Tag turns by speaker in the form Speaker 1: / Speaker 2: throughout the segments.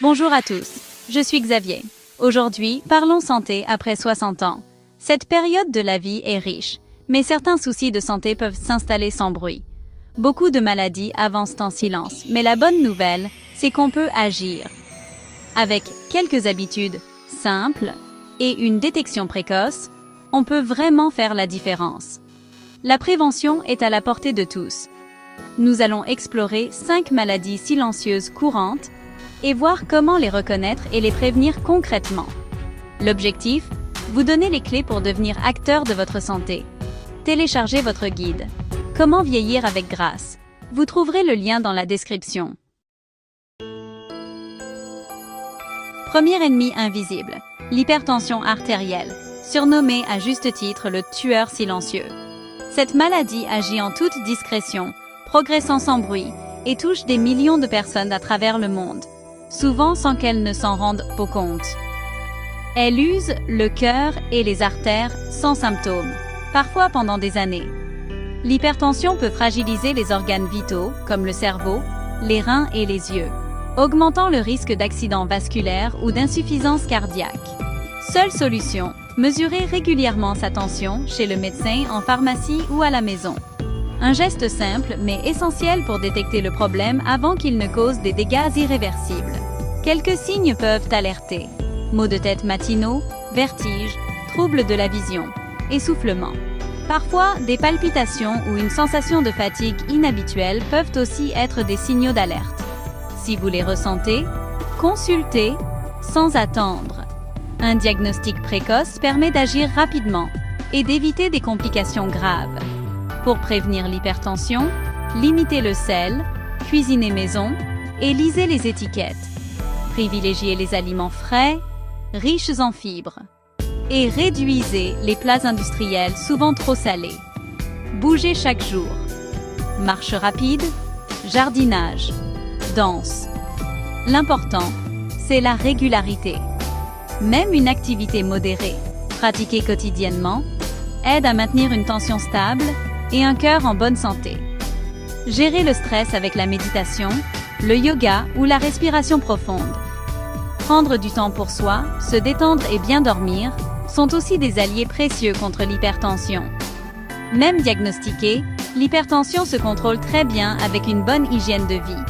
Speaker 1: Bonjour à tous, je suis Xavier. Aujourd'hui, parlons santé après 60 ans. Cette période de la vie est riche, mais certains soucis de santé peuvent s'installer sans bruit. Beaucoup de maladies avancent en silence, mais la bonne nouvelle, c'est qu'on peut agir. Avec quelques habitudes simples et une détection précoce, on peut vraiment faire la différence. La prévention est à la portée de tous. Nous allons explorer 5 maladies silencieuses courantes et voir comment les reconnaître et les prévenir concrètement. L'objectif, vous donner les clés pour devenir acteur de votre santé. Téléchargez votre guide « Comment vieillir avec grâce ». Vous trouverez le lien dans la description. Premier ennemi invisible, l'hypertension artérielle, surnommée à juste titre le tueur silencieux. Cette maladie agit en toute discrétion, progressant sans bruit, et touche des millions de personnes à travers le monde, souvent sans qu'elles ne s'en rendent au compte. Elle use le cœur et les artères sans symptômes, parfois pendant des années. L'hypertension peut fragiliser les organes vitaux, comme le cerveau, les reins et les yeux, augmentant le risque d'accidents vasculaires ou d'insuffisance cardiaque. Seule solution, mesurer régulièrement sa tension chez le médecin, en pharmacie ou à la maison. Un geste simple mais essentiel pour détecter le problème avant qu'il ne cause des dégâts irréversibles. Quelques signes peuvent alerter. Maux de tête matinaux, vertiges, troubles de la vision, essoufflement. Parfois, des palpitations ou une sensation de fatigue inhabituelle peuvent aussi être des signaux d'alerte. Si vous les ressentez, consultez sans attendre. Un diagnostic précoce permet d'agir rapidement et d'éviter des complications graves. Pour prévenir l'hypertension, limitez le sel, cuisinez maison et lisez les étiquettes. Privilégiez les aliments frais, riches en fibres. Et réduisez les plats industriels souvent trop salés. Bougez chaque jour. Marche rapide, jardinage, danse. L'important, c'est la régularité. Même une activité modérée, pratiquée quotidiennement, aide à maintenir une tension stable et un cœur en bonne santé. Gérez le stress avec la méditation, le yoga ou la respiration profonde. Prendre du temps pour soi, se détendre et bien dormir sont aussi des alliés précieux contre l'hypertension. Même diagnostiquée, l'hypertension se contrôle très bien avec une bonne hygiène de vie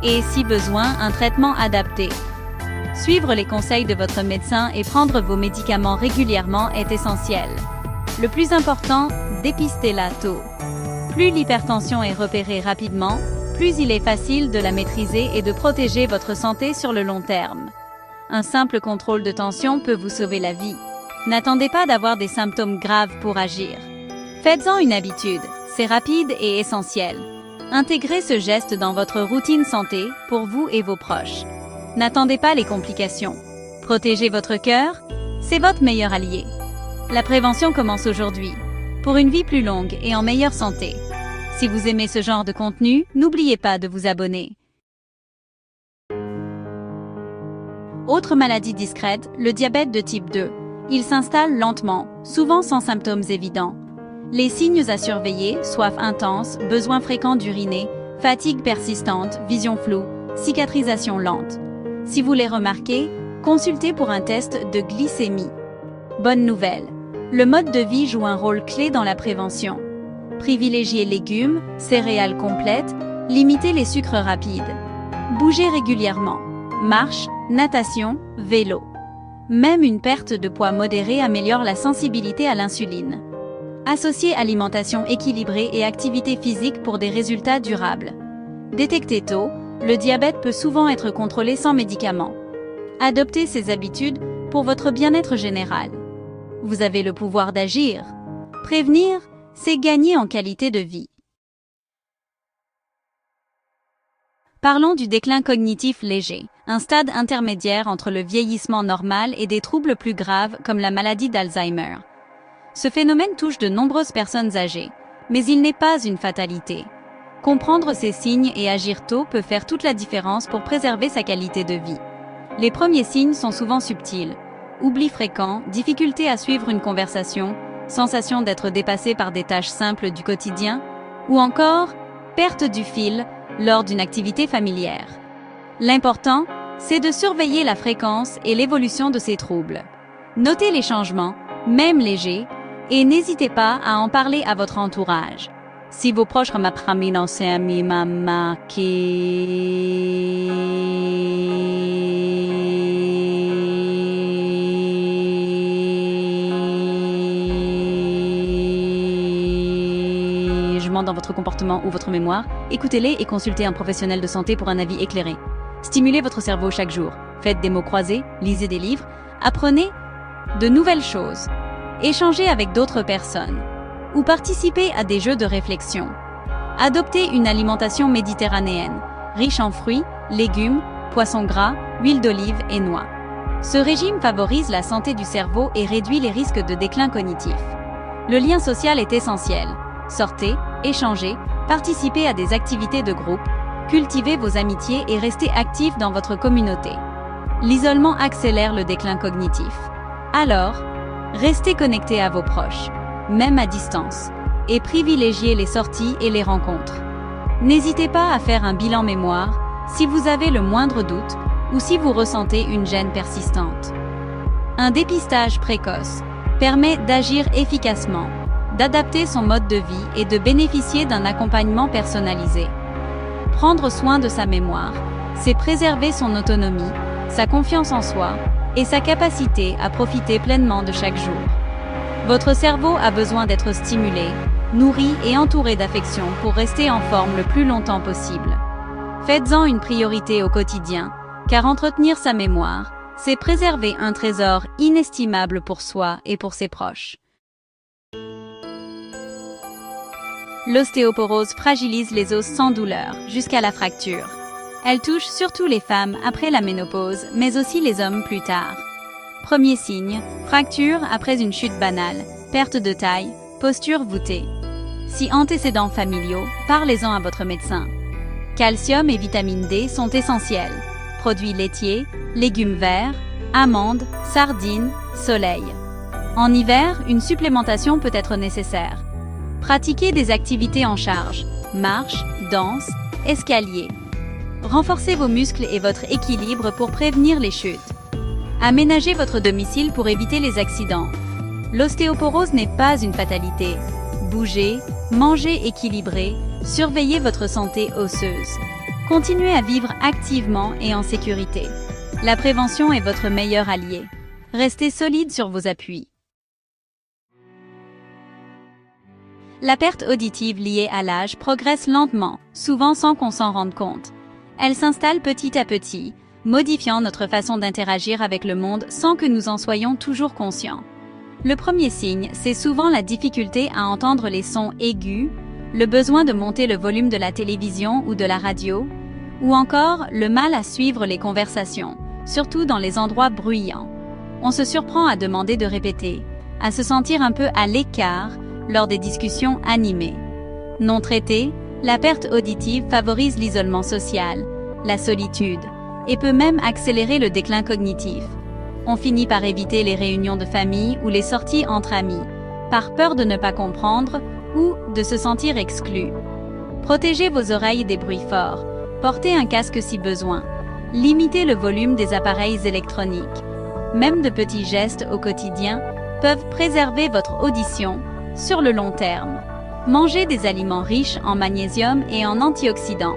Speaker 1: et, si besoin, un traitement adapté. Suivre les conseils de votre médecin et prendre vos médicaments régulièrement est essentiel. Le plus important, dépistez-la tôt. Plus l'hypertension est repérée rapidement, plus il est facile de la maîtriser et de protéger votre santé sur le long terme. Un simple contrôle de tension peut vous sauver la vie. N'attendez pas d'avoir des symptômes graves pour agir. Faites-en une habitude, c'est rapide et essentiel. Intégrez ce geste dans votre routine santé pour vous et vos proches. N'attendez pas les complications. Protégez votre cœur, c'est votre meilleur allié. La prévention commence aujourd'hui, pour une vie plus longue et en meilleure santé. Si vous aimez ce genre de contenu, n'oubliez pas de vous abonner. Autre maladie discrète, le diabète de type 2. Il s'installe lentement, souvent sans symptômes évidents. Les signes à surveiller, soif intense, besoin fréquent d'uriner, fatigue persistante, vision floue, cicatrisation lente. Si vous les remarquez, consultez pour un test de glycémie. Bonne nouvelle, le mode de vie joue un rôle clé dans la prévention. Privilégiez légumes, céréales complètes, limitez les sucres rapides. Bougez régulièrement. Marche, natation, vélo. Même une perte de poids modérée améliore la sensibilité à l'insuline. Associez alimentation équilibrée et activité physique pour des résultats durables. Détecté tôt, le diabète peut souvent être contrôlé sans médicaments. Adoptez ces habitudes pour votre bien-être général. Vous avez le pouvoir d'agir. Prévenir, c'est gagner en qualité de vie. Parlons du déclin cognitif léger, un stade intermédiaire entre le vieillissement normal et des troubles plus graves comme la maladie d'Alzheimer. Ce phénomène touche de nombreuses personnes âgées, mais il n'est pas une fatalité. Comprendre ces signes et agir tôt peut faire toute la différence pour préserver sa qualité de vie. Les premiers signes sont souvent subtils. Oubli fréquent, difficulté à suivre une conversation, sensation d'être dépassé par des tâches simples du quotidien, ou encore perte du fil lors d'une activité familière. L'important, c'est de surveiller la fréquence et l'évolution de ces troubles. Notez les changements, même légers, et n'hésitez pas à en parler à votre entourage. Si vos proches dans votre comportement ou votre mémoire, écoutez-les et consultez un professionnel de santé pour un avis éclairé. Stimulez votre cerveau chaque jour. Faites des mots croisés, lisez des livres, apprenez de nouvelles choses. Échangez avec d'autres personnes ou participez à des jeux de réflexion. Adoptez une alimentation méditerranéenne, riche en fruits, légumes, poissons gras, huile d'olive et noix. Ce régime favorise la santé du cerveau et réduit les risques de déclin cognitif. Le lien social est essentiel. Sortez, échangez, participez à des activités de groupe, cultivez vos amitiés et restez actifs dans votre communauté. L'isolement accélère le déclin cognitif. Alors, restez connectés à vos proches, même à distance, et privilégiez les sorties et les rencontres. N'hésitez pas à faire un bilan mémoire si vous avez le moindre doute ou si vous ressentez une gêne persistante. Un dépistage précoce permet d'agir efficacement, d'adapter son mode de vie et de bénéficier d'un accompagnement personnalisé. Prendre soin de sa mémoire, c'est préserver son autonomie, sa confiance en soi et sa capacité à profiter pleinement de chaque jour. Votre cerveau a besoin d'être stimulé, nourri et entouré d'affection pour rester en forme le plus longtemps possible. Faites-en une priorité au quotidien, car entretenir sa mémoire, c'est préserver un trésor inestimable pour soi et pour ses proches. L'ostéoporose fragilise les os sans douleur, jusqu'à la fracture. Elle touche surtout les femmes après la ménopause, mais aussi les hommes plus tard. Premier signe, fracture après une chute banale, perte de taille, posture voûtée. Si antécédents familiaux, parlez-en à votre médecin. Calcium et vitamine D sont essentiels. Produits laitiers, légumes verts, amandes, sardines, soleil. En hiver, une supplémentation peut être nécessaire. Pratiquez des activités en charge, marche, danse, escalier. Renforcez vos muscles et votre équilibre pour prévenir les chutes. Aménagez votre domicile pour éviter les accidents. L'ostéoporose n'est pas une fatalité. Bougez, mangez équilibré, surveillez votre santé osseuse. Continuez à vivre activement et en sécurité. La prévention est votre meilleur allié. Restez solide sur vos appuis. La perte auditive liée à l'âge progresse lentement, souvent sans qu'on s'en rende compte. Elle s'installe petit à petit, modifiant notre façon d'interagir avec le monde sans que nous en soyons toujours conscients. Le premier signe, c'est souvent la difficulté à entendre les sons aigus, le besoin de monter le volume de la télévision ou de la radio, ou encore le mal à suivre les conversations, surtout dans les endroits bruyants. On se surprend à demander de répéter, à se sentir un peu à l'écart lors des discussions animées. Non traitée, la perte auditive favorise l'isolement social, la solitude, et peut même accélérer le déclin cognitif. On finit par éviter les réunions de famille ou les sorties entre amis, par peur de ne pas comprendre ou de se sentir exclu. Protégez vos oreilles des bruits forts, portez un casque si besoin, limitez le volume des appareils électroniques. Même de petits gestes au quotidien peuvent préserver votre audition sur le long terme. Mangez des aliments riches en magnésium et en antioxydants.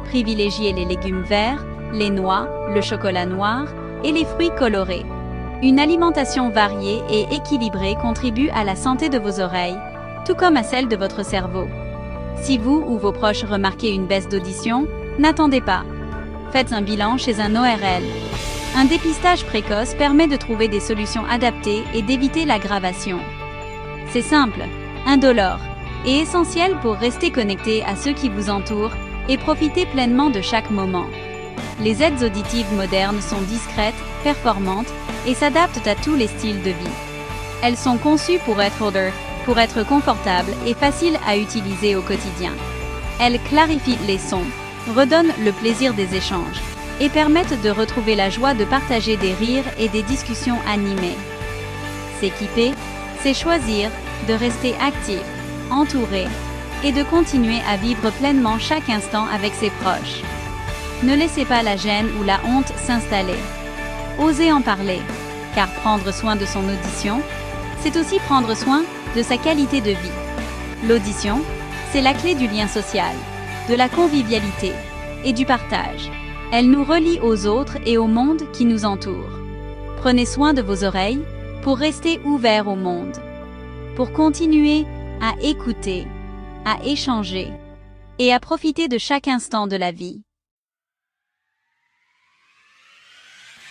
Speaker 1: Privilégiez les légumes verts, les noix, le chocolat noir et les fruits colorés. Une alimentation variée et équilibrée contribue à la santé de vos oreilles, tout comme à celle de votre cerveau. Si vous ou vos proches remarquez une baisse d'audition, n'attendez pas. Faites un bilan chez un ORL. Un dépistage précoce permet de trouver des solutions adaptées et d'éviter l'aggravation. C'est simple, indolore et essentiel pour rester connecté à ceux qui vous entourent et profiter pleinement de chaque moment. Les aides auditives modernes sont discrètes, performantes et s'adaptent à tous les styles de vie. Elles sont conçues pour être confortables et faciles à utiliser au quotidien. Elles clarifient les sons, redonnent le plaisir des échanges et permettent de retrouver la joie de partager des rires et des discussions animées. S'équiper, c'est choisir de rester actif, entouré et de continuer à vivre pleinement chaque instant avec ses proches. Ne laissez pas la gêne ou la honte s'installer. Osez en parler, car prendre soin de son audition, c'est aussi prendre soin de sa qualité de vie. L'audition, c'est la clé du lien social, de la convivialité et du partage. Elle nous relie aux autres et au monde qui nous entoure. Prenez soin de vos oreilles pour rester ouverts au monde, pour continuer à écouter, à échanger et à profiter de chaque instant de la vie.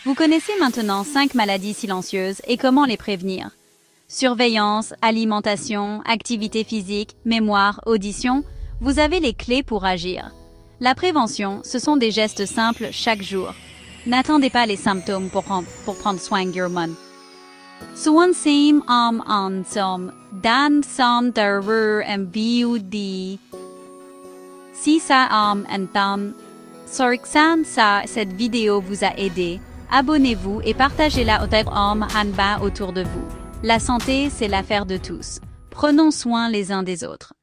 Speaker 1: Vous connaissez maintenant 5 maladies silencieuses et comment les prévenir. Surveillance, alimentation, activité physique, mémoire, audition, vous avez les clés pour agir. La prévention, ce sont des gestes simples chaque jour. N'attendez pas les symptômes pour prendre soin de vous. Suan sim an som dan son der MVUD. Si ça en tam, soriksan sa cette vidéo vous a aidé, abonnez-vous et partagez-la autour de vous. La santé, c'est l'affaire de tous. Prenons soin les uns des autres.